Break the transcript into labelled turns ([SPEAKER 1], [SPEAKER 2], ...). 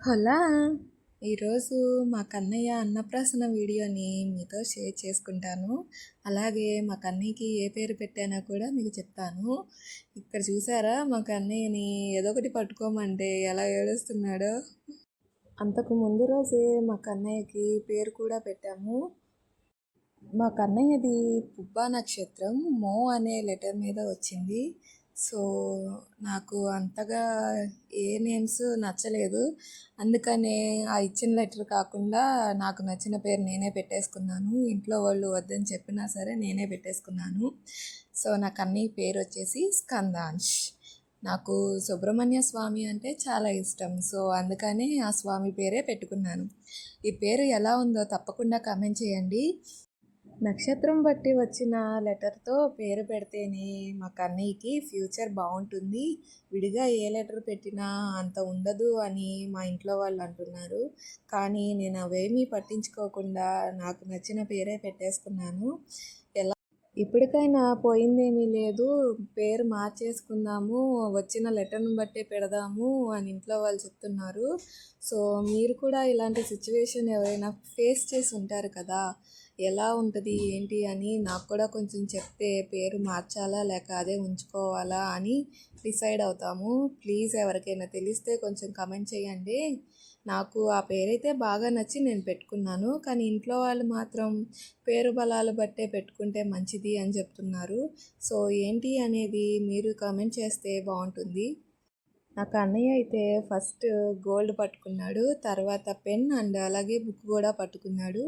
[SPEAKER 1] Hello! ఈరోజు మా కన్నయ్య అన్నప్రాసన వీడియోని మీతో షేర్ చేసుకుంటాను. అలాగే మా కన్నయ్యకి ఏ పేరు పెట్టానో కూడా మీకు చెప్తాను. ఇక్కడ చూసారా మా కన్నయ్యని ఏదో ఒకటి పట్టుకోమంటే ఎలా ఏడుస్తున్నాడో. అంతకు ముందు రోజే మా కన్నయ్యకి పేరు కూడా పెట్టాము. మా కన్నయ్యది పుబ్బా నక్షత్రం మో అనే లెటర్ మీద వచ్చింది. సో నాకు అంతగా ఏ నేమ్స్ నచ్చలేదు. అందుకనే ఆ ఇచ్చిన లెటర్ కాకుండా నాకు నచ్చిన పేరు నేనే పెట్టేసుకున్నాను. ఇంట్లో వాళ్ళు వద్దని చెప్పినా సరే నేనే పెట్టేసుకున్నాను. సో నా కన్నయ్య పేరు వచ్చేసి స్కందాంష్. నాకు సుబ్రహ్మణ్య స్వామి అంటే చాలా ఇష్టం. సో అందుకనే ఆ స్వామి పేరే పెట్టుకున్నాను. ఈ పేరు ఎలా ఉందో తప్పకుండా కామెంట్ చేయండి. నక్షత్రం బట్టి వచ్చిన లెటర్తో పేరు పెడితేనే మా కన్నయ్యకి ఫ్యూచర్ బాగుంటుంది. విడిగా ఏ లెటర్ పెట్టినా అంత ఉండదు అని మా ఇంట్లో వాళ్ళు అంటున్నారు. కానీ నేను అవేమీ పట్టించుకోకుండా నాకు నచ్చిన పేరే పెట్టేసుకున్నాను. ఇప్పటికైనా పోయిందేమీ లేదు, పేరు మార్చేసుకుందాము, వచ్చిన లెటర్ని బట్టే పెడదాము అని ఇంట్లో వాళ్ళు చెప్తున్నారు. సో మీరు కూడా ఇలాంటి సిచ్యువేషన్ ఎవరైనా ఫేస్ చేసి ఉంటారు కదా, ఎలా ఉంటుంది ఏంటి అని నాకు కూడా కొంచెం చెప్తే పేరు మార్చాలా లేక అదే ఉంచుకోవాలా అని డిసైడ్ అవుతాము. ప్లీజ్ ఎవరికైనా తెలిస్తే కొంచెం కమెంట్ చేయండి. నాకు ఆ పేరైతే బాగా నచ్చి నేను పెట్టుకున్నాను. కానీ ఇంట్లో వాళ్ళు మాత్రం పేరు బలాలు బట్టే పెట్టుకుంటే మంచిది అని చెప్తున్నారు. సో ఏంటి అనేది మీరు కామెంట్ చేస్తే బాగుంటుంది. నాకు అన్నయ్య అయితే ఫస్ట్ గోల్డ్ పట్టుకున్నాడు, తర్వాత పెన్ అండ్ అలాగే బుక్ కూడా పట్టుకున్నాడు.